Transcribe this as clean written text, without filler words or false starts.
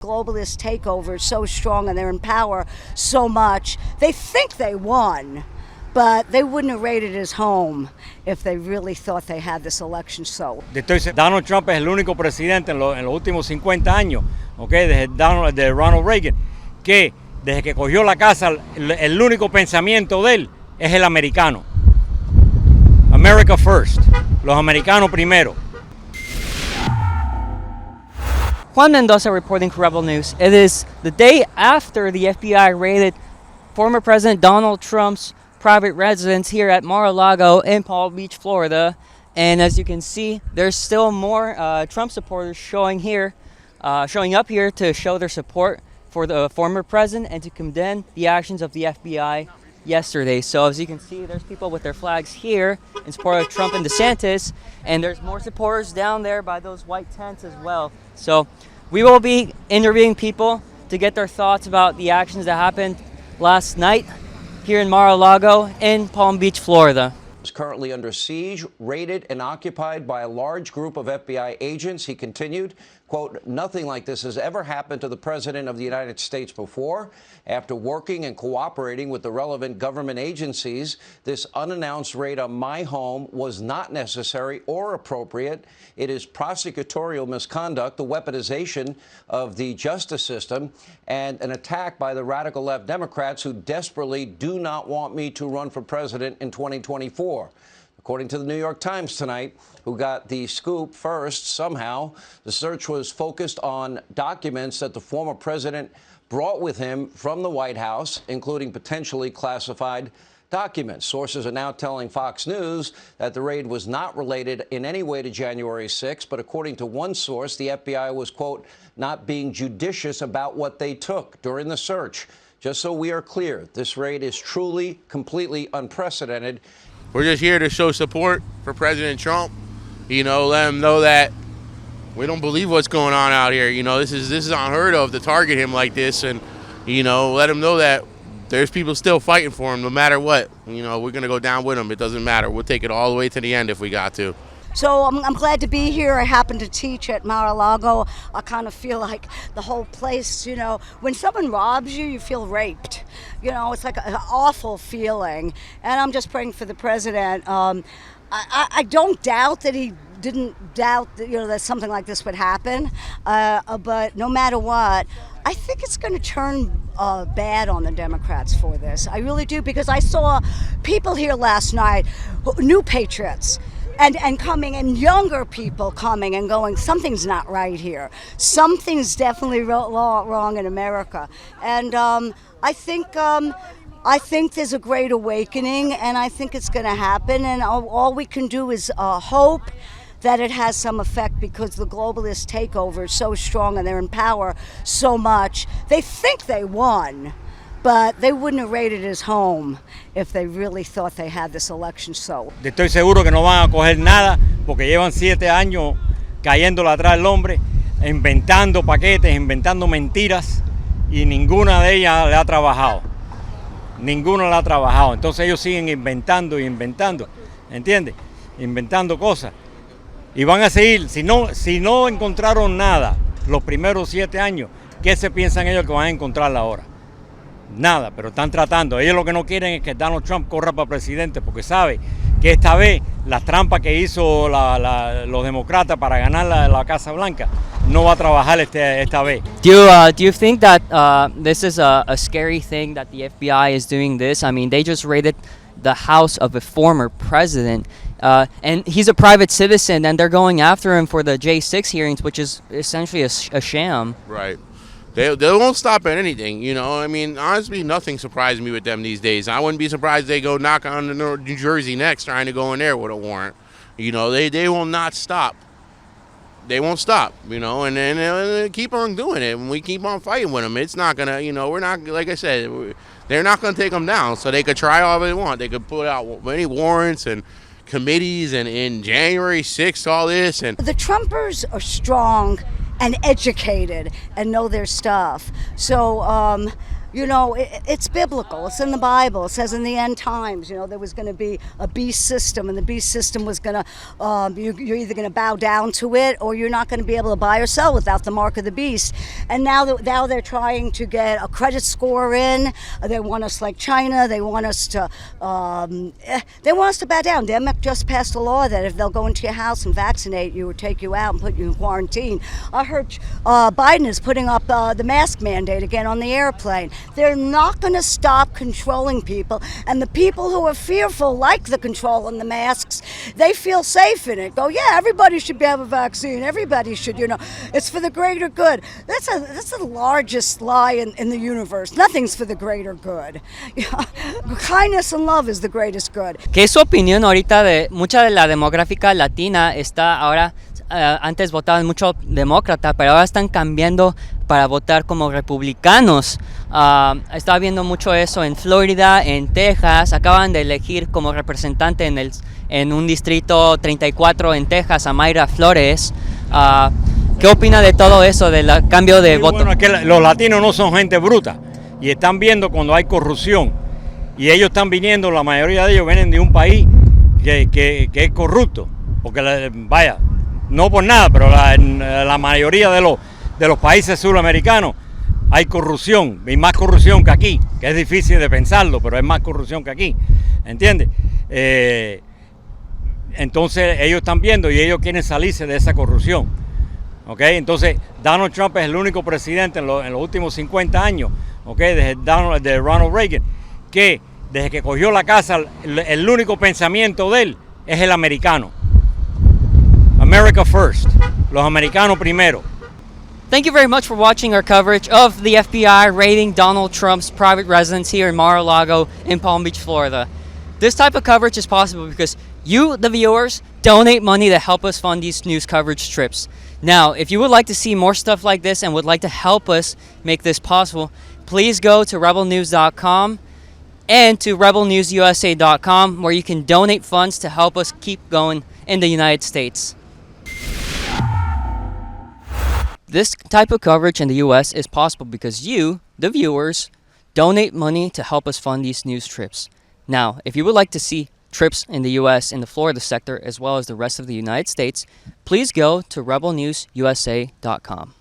Globalist takeover is so strong and they're in power so much, they think they won, but they wouldn't have raided his home if they really thought they had this election so. Entonces, Donald Trump es el único presidente en los últimos 50 años, okay, de Ronald Reagan, que desde que cogió la casa, el único pensamiento de él es el americano. America first, los americanos primero. Juan Mendoza reporting for Rebel News. It is the day after the FBI raided former President Donald Trump's private residence here at Mar-a-Lago in Palm Beach, Florida. And as you can see, there's still more Trump supporters showing up here to show their support for the former president and to condemn the actions of the FBI yesterday. So as you can see, there's people with their flags here in support of Trump and DeSantis, and there's more supporters down there by those white tents as well. So we will be interviewing people to get their thoughts about the actions that happened last night here in Mar-a-Lago in Palm Beach, Florida. Is currently under siege, raided and occupied by a large group of FBI agents. He continued, quote, "Nothing like this has ever happened to the President of the United States before. After working and cooperating with the relevant government agencies, this unannounced raid on my home was not necessary or appropriate. It is prosecutorial misconduct, the weaponization of the justice system, and an attack by the radical left Democrats who desperately do not want me to run for president in 2024. According to the New York Times tonight, who got the scoop first somehow, the search was focused on documents that the former president brought with him from the White House, including potentially classified documents. Sources are now telling Fox News that the raid was not related in any way to January 6th, but according to one source, the FBI was, quote, not being judicious about what they took during the search. Just so we are clear, this raid is truly, completely unprecedented. We're just here to show support for President Trump, let him know that we don't believe what's going on out here. This is unheard of to target him like this, and, let him know that there's people still fighting for him no matter what. We're going to go down with him. It doesn't matter. We'll take it all the way to the end if we got to. So I'm glad to be here. I happen to teach at Mar-a-Lago. I kind of feel like the whole place, when someone robs you, you feel raped. It's like an awful feeling. And I'm just praying for the president. I don't doubt that he didn't doubt that, that something like this would happen. But no matter what, I think it's going to turn bad on the Democrats for this. I really do, because I saw people here last night, new patriots, and coming, and younger people coming and going, something's not right here. Something's definitely wrong in America. And I think there's a great awakening, and I think it's going to happen. And all we can do is hope that it has some effect, because the globalist takeover is so strong and they're in power so much. They think they won, but they wouldn't have raided his home if they really thought they had this election so. Estoy seguro que no van a coger nada, porque llevan 7 años cayéndole atrás al hombre, inventando paquetes, inventando mentiras, y ninguna de ellas le ha trabajado. Ninguna le ha trabajado. Entonces ellos siguen inventando y inventando, ¿entiendes? Inventando cosas. Y van a seguir, si no encontraron nada los primeros 7 años, ¿qué se piensan ellos que van a encontrar ahora? Nada, pero están tratando. Ellos lo que no quieren es que Donald Trump corra para presidente, porque sabe que esta vez las trampas que hizo los demócratas para ganar la Casa Blanca no va a trabajar esta vez. Do you think that this is a scary thing that the FBI is doing this? I mean, they just raided the house of a former president, and he's a private citizen, and they're going after him for the J6 hearings, which is essentially a sham. Right. They won't stop at anything, I mean, honestly, nothing surprised me with them these days. I wouldn't be surprised if they go knock on the New Jersey next trying to go in there with a warrant. They will not stop. They won't stop, and then they'll keep on doing it. And we keep on fighting with them. It's not going to, we're not, like I said, they're not going to take them down. So they could try all they want. They could put out many warrants and committees, and in January 6th, all this. And the Trumpers are strong and educated and know their stuff. So You know, it's biblical. It's in the Bible. It says in the end times, you know, there was going to be a beast system, and the beast system was going to, you're either going to bow down to it, or you're not going to be able to buy or sell without the mark of the beast. And now they're trying to get a credit score in. They want us like China. They want us to bow down. Denmark just passed a law that if they'll go into your house and vaccinate you or take you out and put you in quarantine. I heard Biden is putting up the mask mandate again on the airplane. They're not going to stop controlling people, and the people who are fearful, like the control and the masks, they feel safe in it. Go, yeah, everybody should have a vaccine. Everybody should, you know, it's for the greater good. That's the largest lie in the universe. Nothing's for the greater good. Kindness and love is the greatest good. ¿Qué es su opinión ahorita de mucha de la demográfica latina está ahora, antes votaban mucho demócrata, pero ahora están cambiando para votar como republicanos? Estaba viendo mucho eso en Florida, en Texas. Acaban de elegir como representante en un distrito 34 en Texas a Mayra Flores. ¿Qué opina de todo eso, del cambio de voto? Bueno, es que los latinos no son gente bruta y están viendo cuando hay corrupción. Y ellos están viniendo, la mayoría de ellos vienen de un país que es corrupto. Porque, vaya, no por nada, pero la mayoría de los países suramericanos hay corrupción, y más corrupción que aquí, que es difícil de pensarlo, pero es más corrupción que aquí, ¿entiendes? Entonces ellos están viendo y ellos quieren salirse de esa corrupción, ¿ok? Entonces Donald Trump es el único presidente en los últimos 50 años, ¿ok? Desde Ronald Reagan, que desde que cogió la casa, el único pensamiento de él es el americano. America first, los americanos primero. Thank you very much for watching our coverage of the FBI raiding Donald Trump's private residence here in Mar-a-Lago in Palm Beach, Florida. This type of coverage is possible because you, the viewers, donate money to help us fund these news coverage trips. Now, if you would like to see more stuff like this and would like to help us make this possible, please go to rebelnews.com and to rebelnewsusa.com, where you can donate funds to help us keep going in the United States. This type of coverage in the US is possible because you, the viewers, donate money to help us fund these news trips. Now, if you would like to see trips in the US in the Florida sector as well as the rest of the United States, please go to rebelnewsusa.com.